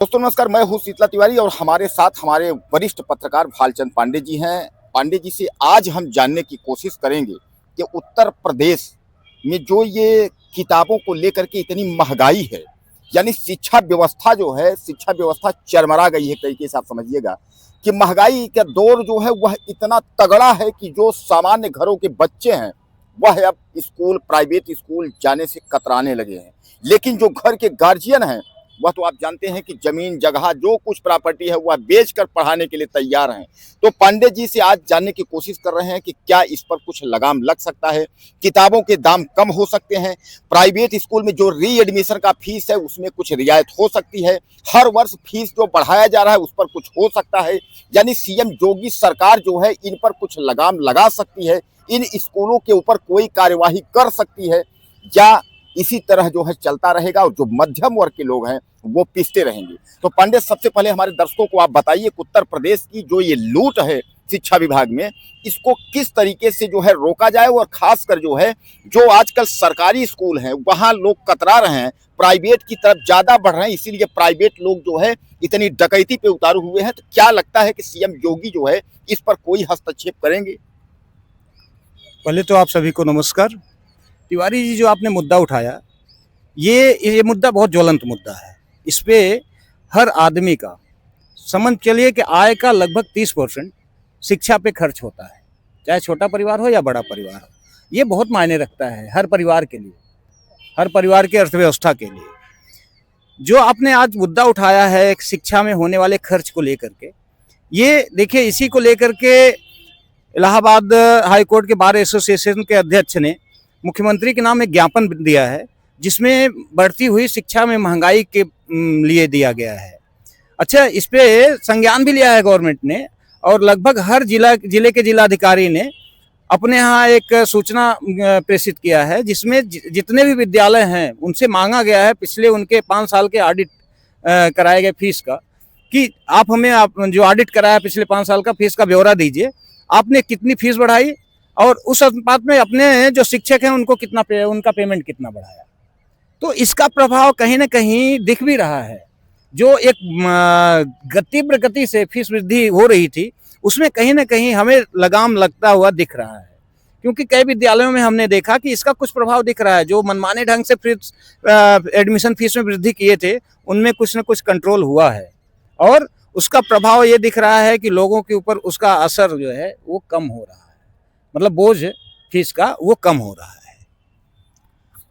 दोस्तों नमस्कार, मैं हूं शीतला तिवारी और हमारे साथ हमारे वरिष्ठ पत्रकार भालचंद पांडे जी हैं। पांडे जी से आज हम जानने की कोशिश करेंगे कि उत्तर प्रदेश में जो ये किताबों को लेकर के इतनी महंगाई है, यानी शिक्षा व्यवस्था जो है, शिक्षा व्यवस्था चरमरा गई है तरीके से आप समझिएगा कि महंगाई का दौर जो है वह इतना तगड़ा है कि जो सामान्य घरों के बच्चे हैं वह अब स्कूल, प्राइवेट स्कूल जाने से कतराने लगे हैं। लेकिन जो घर के गार्जियन हैं वह तो आप जानते हैं कि जमीन जगह जो कुछ प्रॉपर्टी है वह बेचकर पढ़ाने के लिए तैयार हैं। तो पांडे जी से आज जानने की कोशिश कर रहे हैं कि क्या इस पर कुछ लगाम लग सकता है, किताबों के दाम कम हो सकते हैं, प्राइवेट स्कूल में जो री एडमिशन का फीस है उसमें कुछ रियायत हो सकती है, हर वर्ष फीस जो बढ़ाया जा रहा है उस पर कुछ हो सकता है, यानी सीएम योगी सरकार जो है इन पर कुछ लगाम लगा सकती है, इन स्कूलों के ऊपर कोई कार्यवाही कर सकती है, या इसी तरह जो है चलता रहेगा और जो मध्यम वर्ग के लोग हैं वो पिसते रहेंगे। तो पांडे, सबसे पहले हमारे दर्शकों को आप बताइए कि उत्तर प्रदेश की जो ये लूट है शिक्षा विभाग में, इसको किस तरीके से जो है रोका जाए, और खासकर जो है जो आजकल सरकारी स्कूल हैं वहां लोग कतरा रहे हैं, प्राइवेट की तरफ ज्यादा बढ़ रहे हैं, इसीलिए प्राइवेट लोग जो है इतनी डकैती पे उतारू हुए हैं। तो क्या लगता है कि सीएम योगी जो है इस पर कोई हस्तक्षेप करेंगे? पहले तो आप सभी को नमस्कार। तिवारी जी, जो आपने मुद्दा उठाया, ये मुद्दा बहुत ज्वलंत मुद्दा है। इस पे हर आदमी का समझ चलिए कि आय का लगभग 30% शिक्षा पे खर्च होता है, चाहे छोटा परिवार हो या बड़ा परिवार हो। ये बहुत मायने रखता है हर परिवार के लिए, हर परिवार की अर्थव्यवस्था के लिए। जो आपने आज मुद्दा उठाया है शिक्षा में होने वाले खर्च को लेकर के, ये देखिए, इसी को लेकर के इलाहाबाद हाई कोर्ट के बार एसोसिएशन के अध्यक्ष ने मुख्यमंत्री के नाम एक ज्ञापन दिया है, जिसमें बढ़ती हुई शिक्षा में महंगाई के लिए दिया गया है। अच्छा, इस पे संज्ञान भी लिया है गवर्नमेंट ने, और लगभग हर जिले के जिलाधिकारी ने अपने यहाँ एक सूचना प्रेषित किया है, जिसमें जितने भी विद्यालय हैं उनसे मांगा गया है पिछले उनके 5 साल के ऑडिट कराए गए फीस का, कि आप हमें जो ऑडिट कराया पिछले 5 साल का फीस का ब्यौरा दीजिए, आपने कितनी फीस बढ़ाई और उस अनुपात में अपने जो शिक्षक हैं उनको उनका पेमेंट कितना बढ़ाया। तो इसका प्रभाव कहीं ना कहीं दिख भी रहा है। जो एक तीव्र गति से फीस वृद्धि हो रही थी उसमें कहीं ना कहीं हमें लगाम लगता हुआ दिख रहा है, क्योंकि कई विद्यालयों में हमने देखा कि इसका कुछ प्रभाव दिख रहा है। जो मनमाने ढंग से फीस एडमिशन फीस में वृद्धि किए थे उनमें कुछ न कुछ कंट्रोल हुआ है, और उसका प्रभाव ये दिख रहा है कि लोगों के ऊपर उसका असर जो है वो कम हो रहा है, मतलब बोझ फीस का वो कम हो रहा है।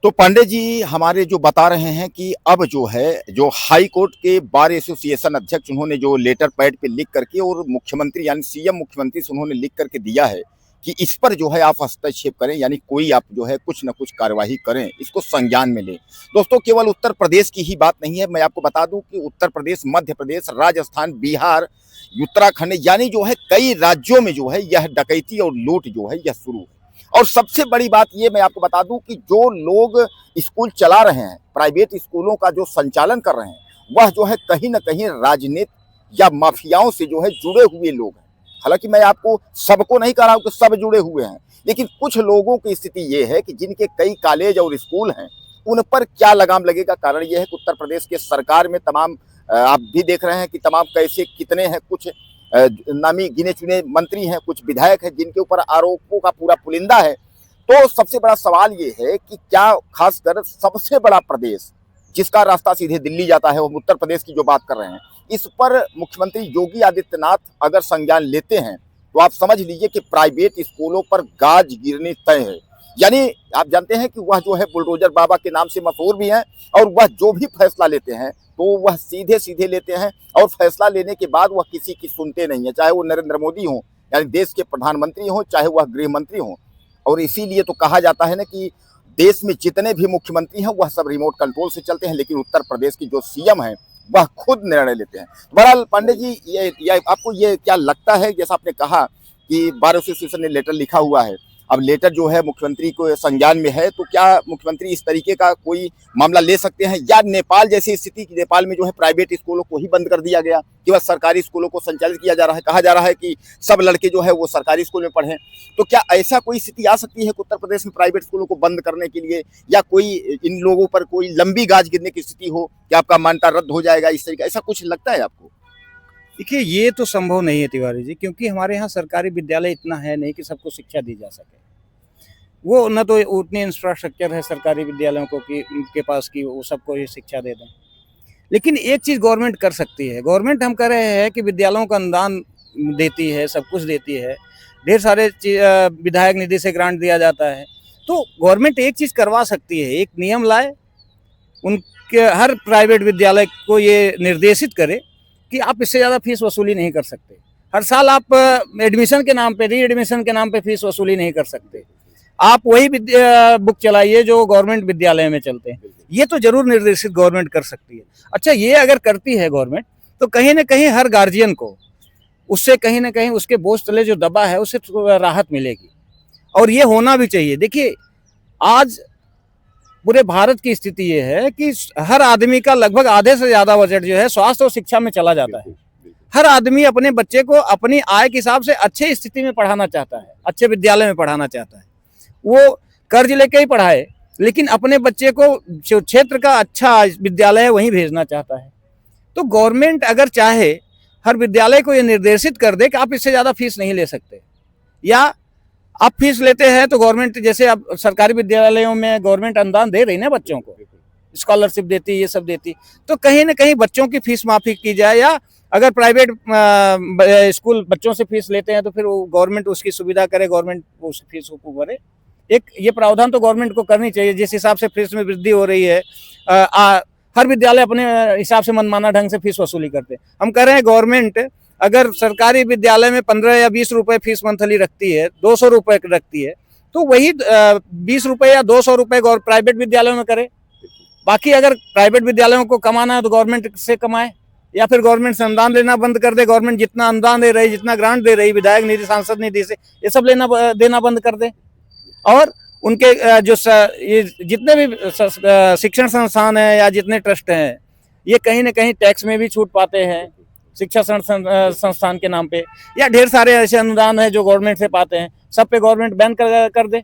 तो पांडे जी हमारे जो बता रहे हैं कि अब जो है जो हाई कोर्ट के बार एसोसिएशन अध्यक्ष, उन्होंने जो लेटर पैड पे लिख करके और मुख्यमंत्री यानी सीएम मुख्यमंत्री से उन्होंने लिख करके दिया है कि इस पर जो है आप हस्तक्षेप करें, यानी कोई आप जो है कुछ ना कुछ कार्यवाही करें, इसको संज्ञान में लें। दोस्तों, केवल उत्तर प्रदेश की ही बात नहीं है, मैं आपको बता दूं कि उत्तर प्रदेश, मध्य प्रदेश, राजस्थान, बिहार, उत्तराखंड, यानी जो है कई राज्यों में जो है यह डकैती और लूट जो है यह शुरू है। और सबसे बड़ी बात ये मैं आपको बता दूं कि जो लोग स्कूल चला रहे हैं, प्राइवेट स्कूलों का जो संचालन कर रहे हैं, वह जो है कहीं ना कहीं राजनीति या माफियाओं से जो है जुड़े हुए लोग हैं। हालांकि मैं आपको सबको नहीं कह रहा हूं कि सब जुड़े हुए हैं, लेकिन कुछ लोगों की स्थिति ये है कि जिनके कई कॉलेज और स्कूल हैं उन पर क्या लगाम लगेगा। कारण यह है कि उत्तर प्रदेश के सरकार में तमाम आप भी देख रहे हैं कि तमाम कैसे कितने हैं, कुछ नामी गिने चुने मंत्री हैं, कुछ विधायक हैं जिनके ऊपर आरोपों का पूरा पुलिंदा है। तो सबसे बड़ा सवाल ये है कि क्या खासकर सबसे बड़ा प्रदेश जिसका रास्ता सीधे दिल्ली जाता है, वो उत्तर प्रदेश की जो बात कर रहे हैं, इस पर मुख्यमंत्री योगी आदित्यनाथ अगर संज्ञान लेते हैं तो आप समझ लीजिए कि प्राइवेट स्कूलों पर गाज गिरनी तय है। यानी आप जानते हैं कि वह जो है बुलडोजर बाबा के नाम से मशहूर भी हैं, और वह जो भी फैसला लेते हैं तो वह सीधे सीधे लेते हैं, और फैसला लेने के बाद वह किसी की सुनते नहीं है, चाहे वो नरेंद्र मोदी हो यानी देश के प्रधानमंत्री हो, चाहे वह गृह मंत्री हो। और इसीलिए तो कहा जाता है ना कि देश में जितने भी मुख्यमंत्री हैं वह सब रिमोट कंट्रोल से चलते हैं, लेकिन उत्तर प्रदेश की जो सीएम है वह खुद निर्णय लेते हैं। बहरहाल पांडे जी, ये आपको ये क्या लगता है, जैसा आपने कहा कि बार एसोसिएशन ने लेटर लिखा हुआ है, अब लेटर जो है मुख्यमंत्री को संज्ञान में है, तो क्या मुख्यमंत्री इस तरीके का कोई मामला ले सकते हैं, या नेपाल जैसी स्थिति की, नेपाल में जो है प्राइवेट स्कूलों को ही बंद कर दिया गया, केवल सरकारी स्कूलों को संचालित किया जा रहा है, कहा जा रहा है कि सब लड़के जो है वो सरकारी स्कूल में पढ़ें, तो क्या ऐसा कोई स्थिति आ सकती है कि उत्तर प्रदेश में प्राइवेट स्कूलों को बंद करने के लिए, या कोई इन लोगों पर कोई लंबी गाज गिरने की स्थिति हो कि आपका मान्यता रद्द हो जाएगा, इस तरीके ऐसा कुछ लगता है आपको? देखिए, ये तो संभव नहीं है तिवारी जी, क्योंकि हमारे यहाँ सरकारी विद्यालय इतना है नहीं कि सबको शिक्षा दी जा सके। वो न तो उतनी इंफ्रास्ट्रक्चर है सरकारी विद्यालयों को कि उनके पास कि वो सबको ये शिक्षा दे दें। लेकिन एक चीज़ गवर्नमेंट कर सकती है। गवर्नमेंट हम कह रहे हैं कि विद्यालयों का अनुदान देती है, सब कुछ देती है, ढेर सारे विधायक निधि से ग्रांट दिया जाता है। तो गवर्नमेंट एक चीज़ करवा सकती है, एक नियम लाए, उनके हर प्राइवेट विद्यालय को ये निर्देशित करे कि आप इससे ज़्यादा फीस वसूली नहीं कर सकते। हर साल आप एडमिशन के नाम पे, री एडमिशन के नाम पे फीस वसूली नहीं कर सकते। आप वही बुक चलाइए जो गवर्नमेंट विद्यालय में चलते हैं। ये तो जरूर निर्देशित गवर्नमेंट कर सकती है। अच्छा, ये अगर करती है गवर्नमेंट, तो कहीं ना कहीं हर गार्जियन को उससे कहीं ना कहीं उसके बोझ तले जो दबा है उससे राहत मिलेगी, और ये होना भी चाहिए। देखिए, आज पूरे भारत की स्थिति ये है कि हर आदमी का लगभग आधे से ज्यादा बजट जो है स्वास्थ्य और शिक्षा में चला जाता है। हर आदमी अपने बच्चे को अपनी आय के हिसाब से अच्छे स्थिति में पढ़ाना चाहता है, अच्छे विद्यालय में पढ़ाना चाहता है। वो कर्ज लेके ही पढ़ाए, लेकिन अपने बच्चे को जो क्षेत्र का अच्छा विद्यालय है वहीं भेजना चाहता है। तो गवर्नमेंट अगर चाहे, हर विद्यालय को ये निर्देशित कर दे कि आप इससे ज़्यादा फीस नहीं ले सकते, या आप फीस लेते हैं तो गवर्नमेंट, जैसे अब सरकारी विद्यालयों में गवर्नमेंट अनुदान दे रही ना, बच्चों को स्कॉलरशिप देती, ये सब देती, तो कहीं ना कहीं बच्चों की फीस माफ़ी की जाए। या अगर प्राइवेट स्कूल बच्चों से फीस लेते हैं तो फिर वो गवर्नमेंट उसकी सुविधा करे, गवर्नमेंट उस फीस को भरे। एक ये प्रावधान तो गवर्नमेंट को करनी चाहिए। जिस हिसाब से फीस में वृद्धि हो रही है, हर विद्यालय अपने हिसाब से मनमाना ढंग से फीस वसूली करते हैं। हम कह रहे हैं गवर्नमेंट अगर सरकारी विद्यालय में 15 या 20 रुपए फीस मंथली रखती है, 200 रुपए रखती है, तो वही 20 रुपए या 200 रुपए प्राइवेट विद्यालयों में करे। बाकी अगर प्राइवेट विद्यालयों को कमाना है तो गवर्नमेंट से कमाए, या फिर गवर्नमेंट से अनुदान लेना बंद कर दे। गवर्नमेंट जितना अनुदान दे रही, जितना ग्रांट दे रही, विधायक निधि, सांसद निधि से, ये सब देना बंद कर दे। और उनके जो ये जितने भी शिक्षण संस्थान है या जितने ट्रस्ट हैं, ये कहीं ना कहीं टैक्स में भी छूट पाते हैं शिक्षा संस्थान के नाम पे, या ढेर सारे ऐसे अनुदान है जो गवर्नमेंट से पाते हैं, सब पे गवर्नमेंट बैन कर दे।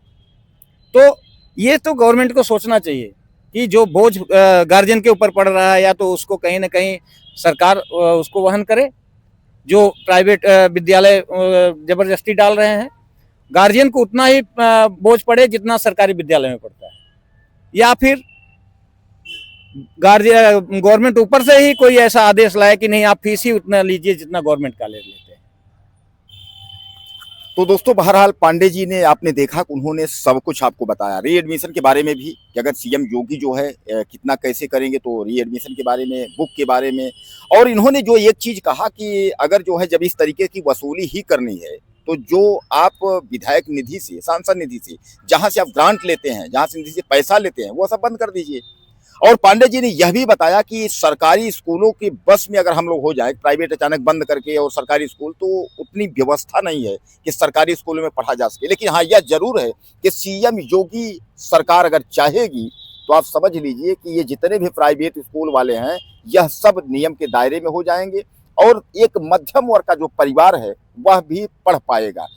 तो ये तो गवर्नमेंट को सोचना चाहिए कि जो बोझ गार्जियन के ऊपर पड़ रहा है, या तो उसको कहीं ना कहीं सरकार उसको वहन करे। जो प्राइवेट विद्यालय जबरदस्ती डाल रहे हैं, गार्जियन को उतना ही बोझ पड़े जितना सरकारी विद्यालय में पड़ता है, या फिर गवर्नमेंट ऊपर से ही कोई ऐसा आदेश लाए कि नहीं, आप फीस ही उतना लीजिए जितना गवर्नमेंट का ले लेते हैं। तो दोस्तों, बहरहाल पांडे जी ने, आपने देखा कि उन्होंने सब कुछ आपको बताया, री एडमिशन के बारे में भी कि अगर सीएम योगी जो है कितना कैसे करेंगे, तो री एडमिशन के बारे में, बुक के बारे में। और इन्होंने जो एक चीज कहा कि अगर जो है जब इस तरीके की वसूली ही करनी है, तो जो आप विधायक निधि से, सांसद निधि से, जहां से आप ग्रांट लेते हैं, जहां से निधि से पैसा लेते हैं, वो सब बंद कर दीजिए। और पांडे जी ने यह भी बताया कि सरकारी स्कूलों की बस में अगर हम लोग हो जाए, प्राइवेट अचानक बंद करके और सरकारी स्कूल, तो उतनी व्यवस्था नहीं है कि सरकारी स्कूलों में पढ़ा जा सके। लेकिन हाँ, यह जरूर है कि सीएम योगी सरकार अगर चाहेगी तो आप समझ लीजिए कि ये जितने भी प्राइवेट स्कूल वाले हैं, यह सब नियम के दायरे में हो जाएंगे, और एक मध्यम वर्ग का जो परिवार है वह भी पढ़ पाएगा।